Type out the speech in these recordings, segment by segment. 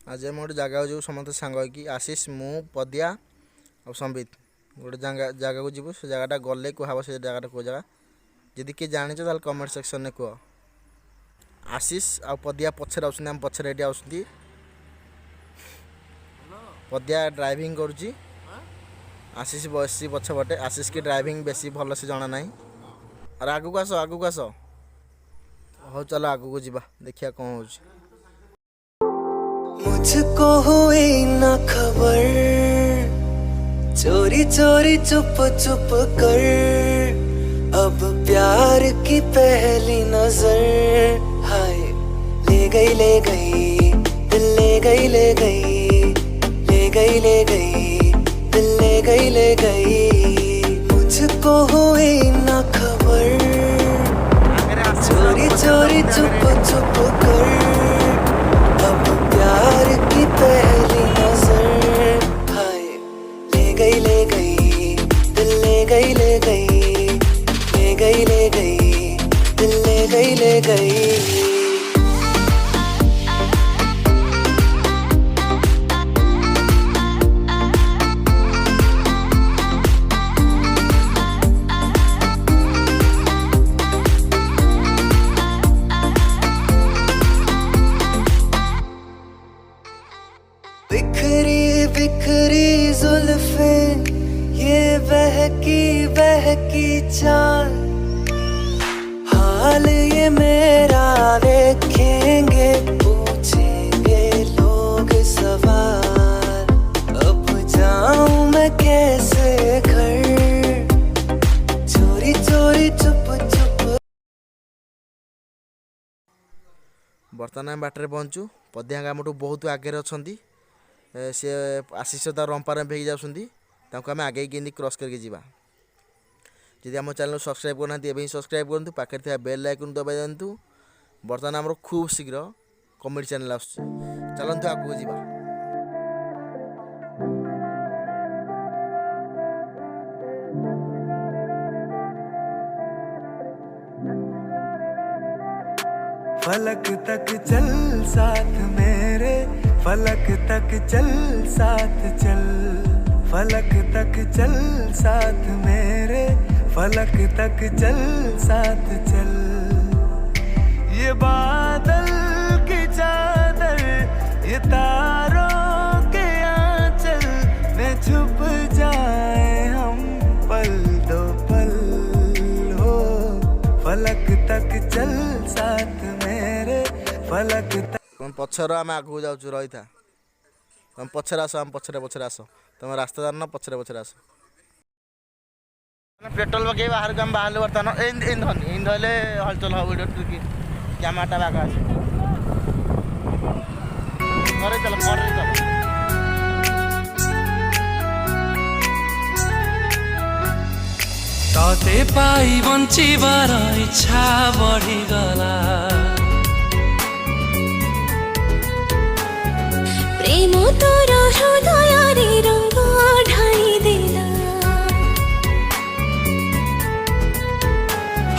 आज हम गोटे जगह जो समस्त सांग कि आशीष मु पदिया और संबित गोटे जगह को जीव से जगह गले कह से जगह कौ जगह जदि किए जाच कमेंट सेक्शन में कह। आशीष आ पदिया पछरे आम पछरे ये आसती पदिया ड्राइविंग करुच्ची आशीष बस पछपटे आशीष की ड्राइविंग बेसी भल से जना ना और आगू आस हो चलो आगू को जीवा देखिया कौन हो। मुझको हुई ना खबर चोरी चोरी चुप चुप कर अब प्यार की पहली नजर हाय ले गई दिल ले गई दिल ले गई मुझको हुई ना खबर चोरी चोरी चुप चुप कर अब प्यार की पहली नजर हाय ले गई दिल ले गई दिल ले गई। बिखरी जुल्फे ये बहकी चाल हाल ये मेरा देखेंगे पूछेंगे लोग सवाल अब जाऊं मैं कैसे घर चोरी चोरी चुप चुप। बर्तमान बाटर पहुँचु पदिया आमठू बहुत आगे अच्छा सी आशीष रंपार भेगी जाऊँगी आम आगे कि क्रॉस करके जावा। जदि आम चैनल सब्सक्राइब करना एवं सब्सक्राइब करूँ पाखे थी बेल आइकन दबाई दिंतु। बर्तमान आम खूब शीघ्र कमेडी चैनल आस चलतु आगू जावा। फलक तक चल साथ मेरे फलक तक चल साथ चल फलक तक चल साथ मेरे फलक तक चल साथ चल ये बादल की चादर ये तारों के आंचल में छुप जाए हम पल दो पल हो फलक तक चल साथ मेरे फलक तक। तुम पछर आम आगू जाऊँ रही था तुम पछरे आस आम पछरे आस तुम रास्ता जान पछरे आस पेट्रोल पकई बाहर को आम बाहर बर्तमान इंधन इंधन हलचल हम वीडियो कैमेराटा बाग आस चल तते पाई बंचिबार इच्छा बढ़ीगला प्रेम तोर हृदय रंग ढाई देला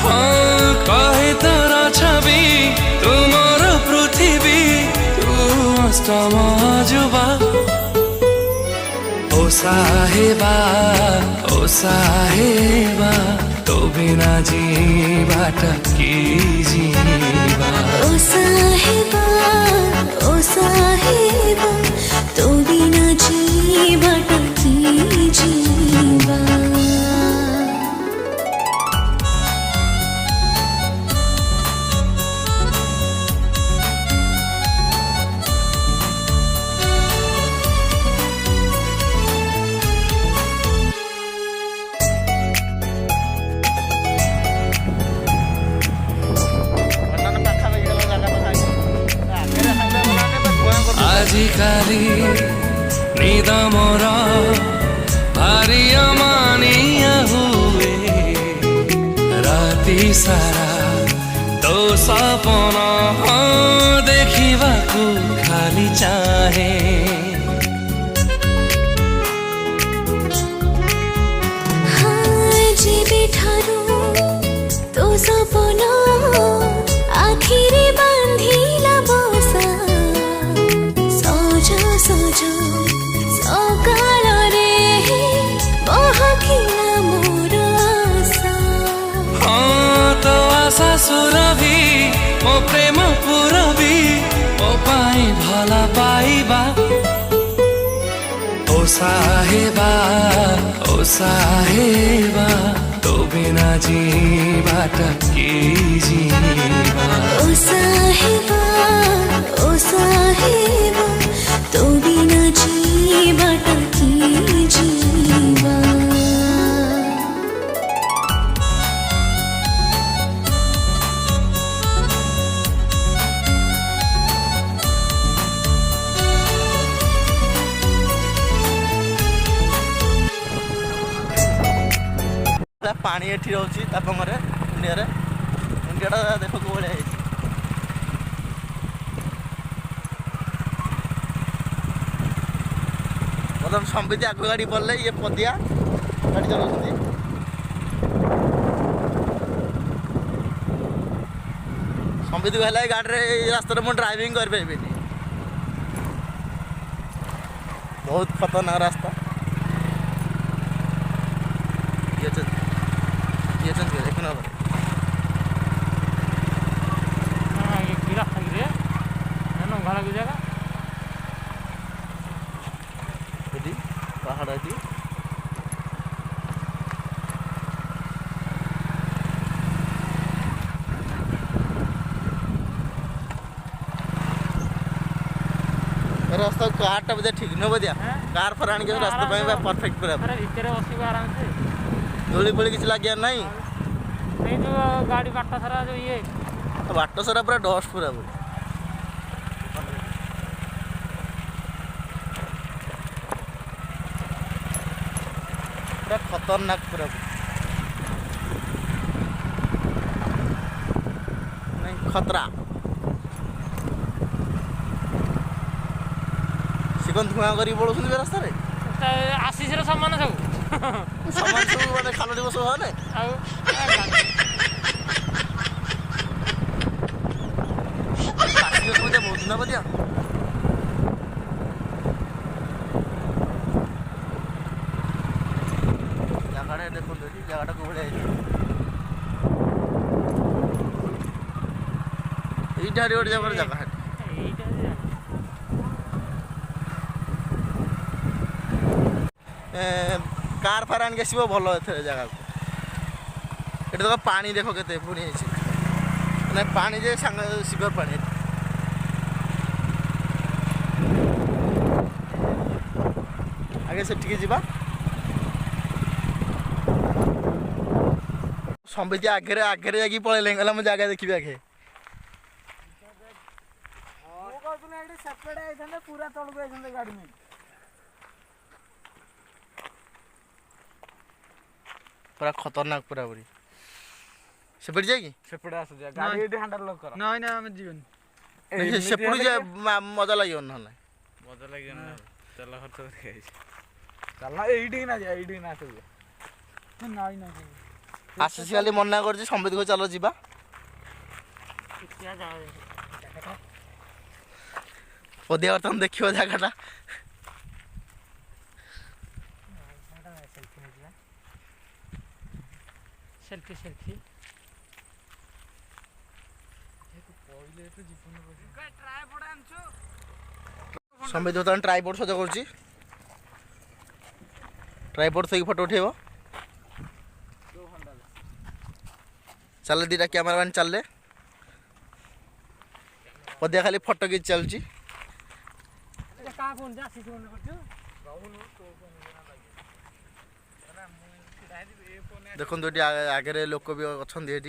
हाँ कहे तोरा छवि तुमर पृथ्वी तू अष्टम जुबा ओ साहेबा तो बिना जीवाटा की जीवा ओ साहेबा तो बिना जीवाटा की जीवा। आजिकाली निद मोर भारी अमानिया हुए राति सारा तो सपना देखा खाली चाहे तो सपना आखिरी बांधिला बसा ମୋ ପ୍ରେମ ପୁରବି ମୋ ପାଇଁ ଭଲ ପାଇବା ओ साहेबा तो बिना जीवाटा की जीवा ओ साहेबा तो बिना जीवाटा की जीवा पानी एठी रहउची तापंगरे इंडिया देखो को बढिया ହେଇଛି मतलब संबित आगो गाड़ी पड़ले ये पदिया गाड़ी चलाउछंती संबित कहला गाड़ी रे रास्ता रे मो ड्राइविंग कर पेबेनी बहुत खतरनाक रास्ता ये चल के देखना पड़े हां ये गिरा खाई रे ना घाला की जगह एटी पहाड़ एटी रास्ता कार टा बजे ठीक न बदिया कार पर आन के रास्ता पे परफेक्ट पूरा अरे इतरे बसी आराम से धूली पड़ी किसी लग गया नहीं नहीं जो गाड़ी बाटा सारा जो ये बाटो सारा पूरा डस्ट पूरा पूरा खतरनाक पूरा नहीं खतरा सिकन धुआं करी बोलुछन रास्ता रे आशीष रे सम्मान सब सामान सब माने खालो दिवस हो ने आउ काटियो समझे बहुत ना बदिया जगह देखो जगह को बड़े এইটা রোড যাবার জায়গা এইটা कार फार आन के आसो भल जगह को ये तो पानी देख के पुणी मैंने पानी जे सांग सिवर पानी आगे से जा संबित आगे आगे जाकि पलैले गला मुझे जगह देखी आगे पूरा तलक गाड़ी में पूरा खतरनाक पूरा पूरी सेपट जाए कि सेपटे आस जा गाड़ी एडी हैंडल लॉक कर नहीं ना हम जीवन सेपट जे मजा लागियो न मजा लागियो ना चल खर्च कर चलना एडी ना जा एडी ना से नहीं ना आशीष खाली मना कर संबित को चलो जीवा पदिया बर्तमान देखियो जगहटा सेल्फी सेल्फी संबित बर्तमान ट्राइपॉड सजा कर ट्राइपॉड थी फोटो उठेब चल दीटा कैमरामैन चलले पदिया खाली फोटो खींच चलची देखो ये आगे लोक भी अच्छा ये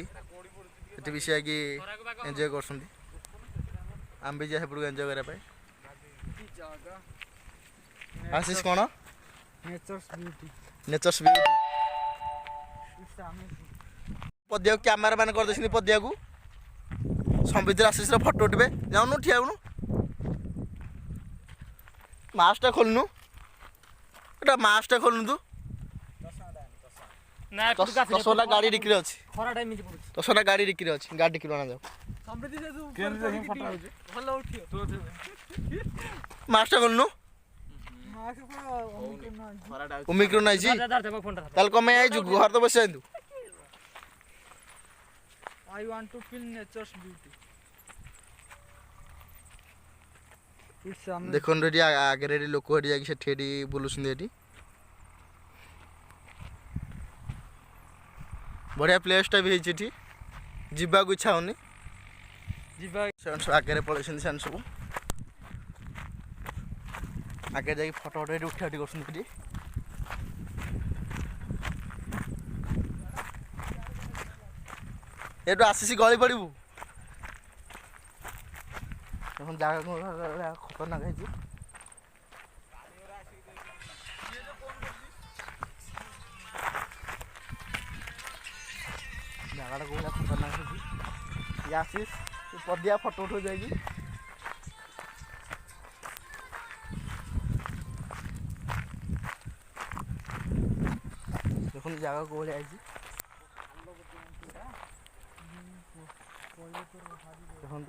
भी सी कि एंजॉय कर आम भी जाए सेपट एंजॉय करने आशीष कौन नेचर्स ब्यूटी पदिया कैमेरा मैन कर पदिया को संबित आशीष फोटो उठे जाऊनु ठिया मास्कटा खोलनु एटा मास्कटा खोलनु तू ना दसटा गाड़ी डिक्री अच्छी खरा टाइम मिज पड़छ 10टा गाड़ी डिक्री अच्छी गाड़ी डिक्री बना जाओ संबित जे तू फोटो भलो उठियो तो मास्कटा खोलनु ओमिक्रोन आई जी ताल कमे आई जो घर तो बस आई तू I want to feel nature's beauty. देखो ये आगे लोक जाकि बुलूँ बढ़िया प्लेसटा भी होती जावाक इच्छा होनी सब आगे पलैस सब आगे जाकि फटो फटो उठा उठी कर एटू आसी गली पड़ू जगह खतरनाक है जगह कौन खतरनाक है आशीष पदिया फटो उठो जाएगी देखो जगह कौन आई देखो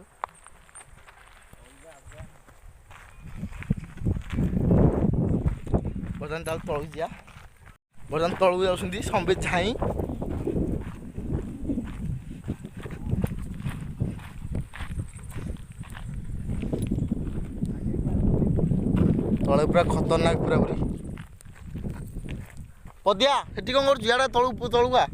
बर्तमान ताल तलू जा बर्तमान तलू जाऊँ संबित झाई तले पूरा खतरनाक पूरा पूरी पदिया सेठी कौन कर तलू तलुआ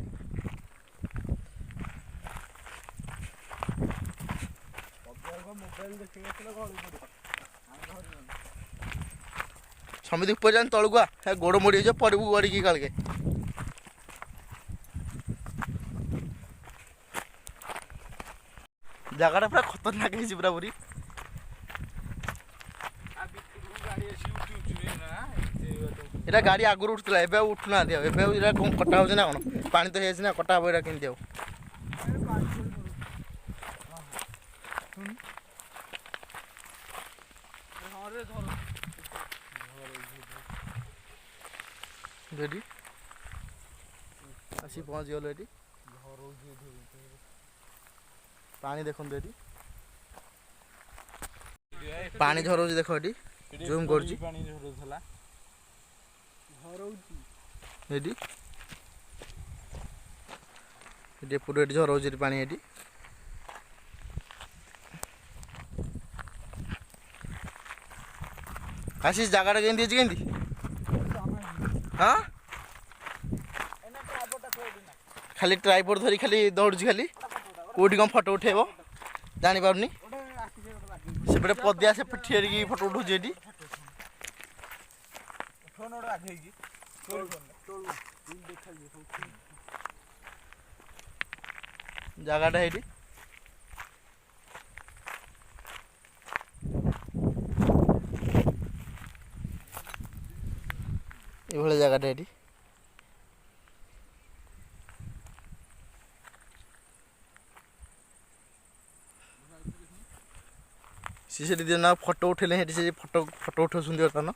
समिति ऊपर जान तलुआ गोड़ मोड़ी हो पड़ू गड़ी की काल के जगह पूरा खतरनाक है पूरा पूरी एटा गाड़ी आगुरी उठुला एबे उठुना दियो एबे इरा कोन कटा होछ ना कोन पानी तो हेछ ना कटा होबो इरा किन दियो रेडी आसी पहुंच गयो रेडी पानी देखन रेडी पानी झरो देखो एडी जूम करजी पानी झरोथला एडी एडी पूरा एडी झरोज पानी एडी आशीष जगह केंदी केंदी हाँ खाली ट्राइपॉड धरी खाली दौड़ खाली कौटी कौन फटो उठेब जानी पारनी सेपटे पदिया से ठेरिकी फटो उठो एटी जगहटा ये जगहटा ये सी दिन फटो उठेले से फटो फटो उठा बर्तमान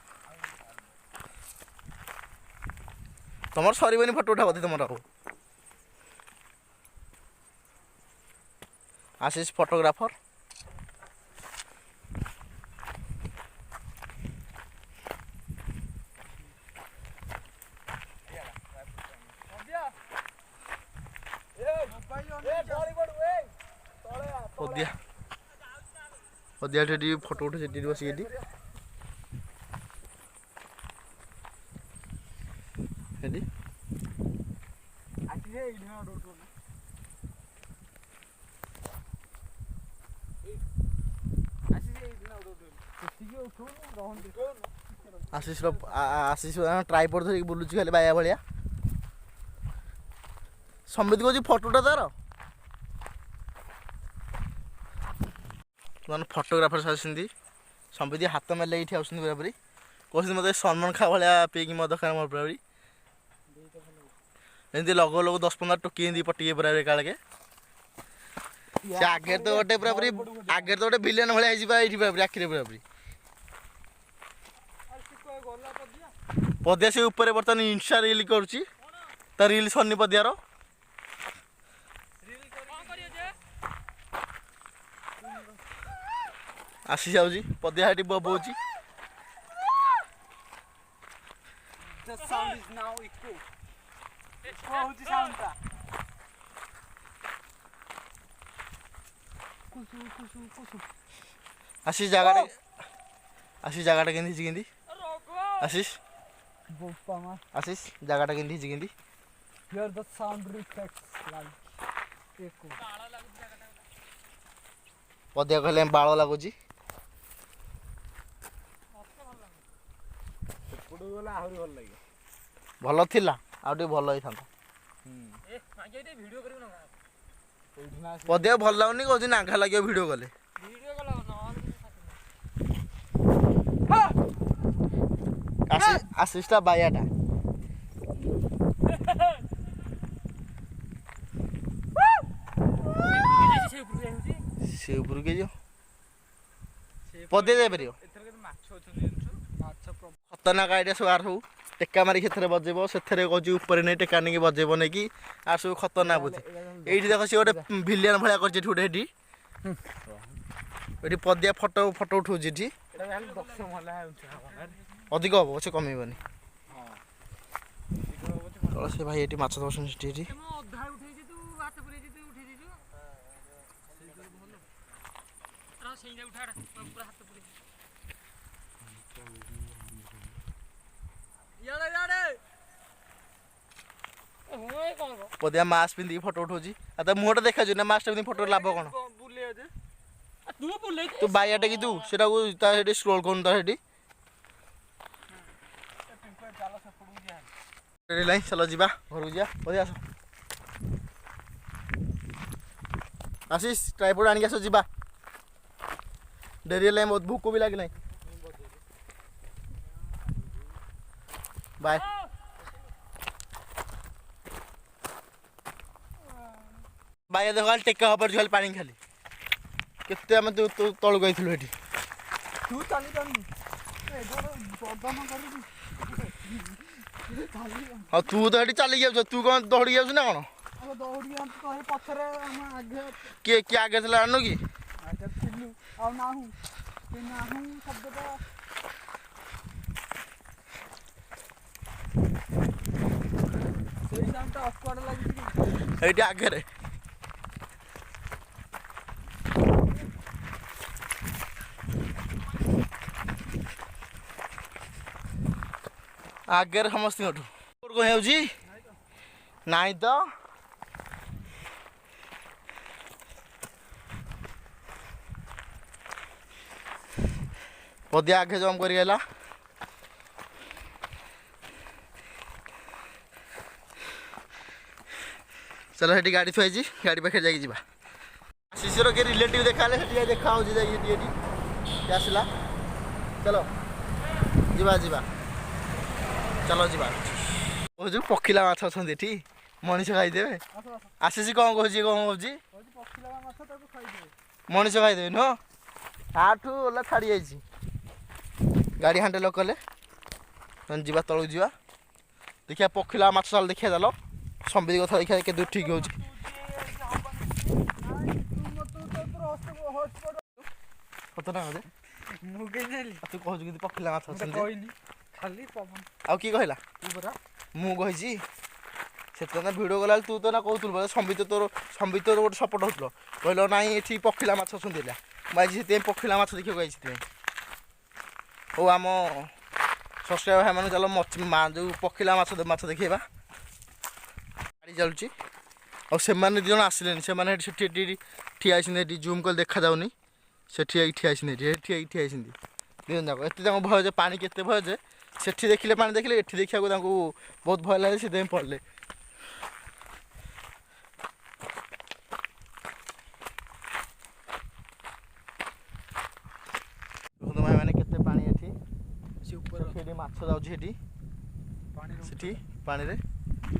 तुम सरबनी फटो उठा बोधे तुम आशीष फोटोग्राफर पदिया फोटो उठे बस आशीष आशीष ट्राइपॉड धरिक बुलुची खाली बाया भाया समिति कौन फोटोटा तार मैंने फोटोग्राफर आसती समिति हाथ मेले ये पूरा पूरी कहते मत सलमान खा भाया पीकी मद खा मोर पूरा एमती लगो लगो 10-15 टोकी पटिए पूरा काल के आगे तो गोटे पूरा पूरी आगे तो गोटे विलेन भाया ये पूरा आखिरी पूरा पूरी पदिया से ऊपर बर्तमान इंस्टा रील करुच्ची तो रील सन्नी पदियार आसी जाऊँगी पदिया हाटी बोची आसी जगह आशीष जगह केंदी केंदी आशीष बोपा मा आशीष जगह केंदी केंदी here the sound reflects like echo पदिया कहले बाल लगुची पुडू गला आहुरी भल लागे भल थिला आ टे भल होई थांता ए आगे ते वीडियो करियो ना ओइठना पदिया भल लागुनी कहू नाघा लागियो वीडियो गले वीडियो गला न आशीषटा बायाटा से ऊपर के जो पदे जाय परियो एथर के माछ अछन दिनछु माछ खतरनाक आइडिया सब आर सब टेका मारी क्षेत्र बजेबो सेथरे कहूँ ऊपर नहीं टेका नहीं बजेबो नहीं कि आर सब खतरनाक बुझे ये देख सी गोटे भिलियन भाया कर गोटे ये पदिया फोटो फोटो उठू जी एटा खाली बक्स मला हुन्छ अधिक हम से कमेबनी से भाई ये माछ दर्शन से अधा उठेछि तू हाथ पुरे तू उठे दिजु रा सेइला उठा पूरा हाथ पुरे याडे याडे ओए कोन पदिया मास्क पिंदी फोटो उठौजी आ त मुहटा देखा जो ना मास्क पिंदी फोटो लाभ कोन बुले दे तू बुले तू बायाटे कि तू सेटा को ता हेडी स्क्रॉल कोन ता हेडी रेडी लाइन चलो जीवा घर को जा पदिया आस आशीष ट्राइपॉड आनी आस जीवा डेरी लाइन बहुत भूख भी लगी नहीं बाय बाय देखो टेका हबर झल पानी खाली केते हम तू तळ गइथिलु हेटी तू चाली जानी एडर बदन करी हाँ तू तो हेटी चली जाऊ तू कौन दौड़ी जाऊ ना कौन अब दौड़ी हम तो पथरे हम आगे किए आगे थला आनो की आगे थिलु आ नाहु के नाहु शब्द तो सेई नाम तो अस्क्वाड लागि हेटी आगे रे आगे समस्त को जी नाई तो पदिया आगे जम कर गला चलो हेटी गाड़ी थुआई गाड़ी पाखे जाकि जा शिशुर के रिलेटिव देखा देखा आसला चलो जीवा जीवा चलो जीवा कहूँ पखिला माछ अच्छा मनीष खाईदे आशीष कौन कहूँ कौन कहूँ मनीष खाईदे नुह आठू ओला छाड़ी जाइए गाड़ी हांडल कले जीवा तलू जीवा देखिया पखिला माछ साल देखिया चल संबित कथा देखिया के दूर ठीक हो खतरनाक तू कहू कि पखिला माछ अच्छा खाली पवन आउ कि कहला मु कही से भिड गला तू तो ना कहूल संबित तोर गोटे सपोर्ट होल कहल ना ये पखिला माछ सुंदिला मुझे पखिला माछ देखा आई हो आम सब्सक्राइबर भाई मैंने चलो जो पखिला माछ देखा गाड़ी चलुची और से दिजन आसिले से ठिया जूम कर देखा जाऊनी से ठिया ठिया दिजन जाक एत भय जे पानी केते भय जे सेठी देखिले पानी देखिले एठी देखा बहुत भय लगे से पड़े भाई मैंने केते पानी एठी से ऊपर सेठी माछ जाउची एठी पानी सेठी पानी रे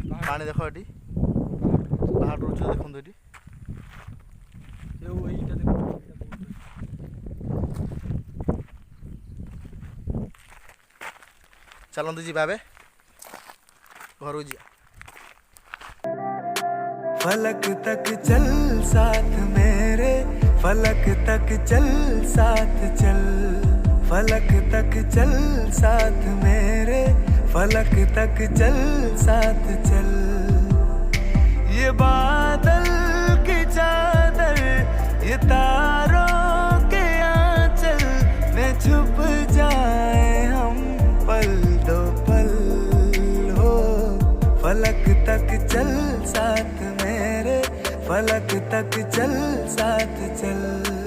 पानी देखो एठी बाहर रोज देखन एठी ये ओइटा देखो चलते जी बाबे घर जी फलक तक चल साथ मेरे फलक तक चल साथ चल फलक तक चल साथ मेरे फलक तक चल साथ चल ये बादल की चादर ये तारों के आंचल में छुप जा तक चल साथ चल।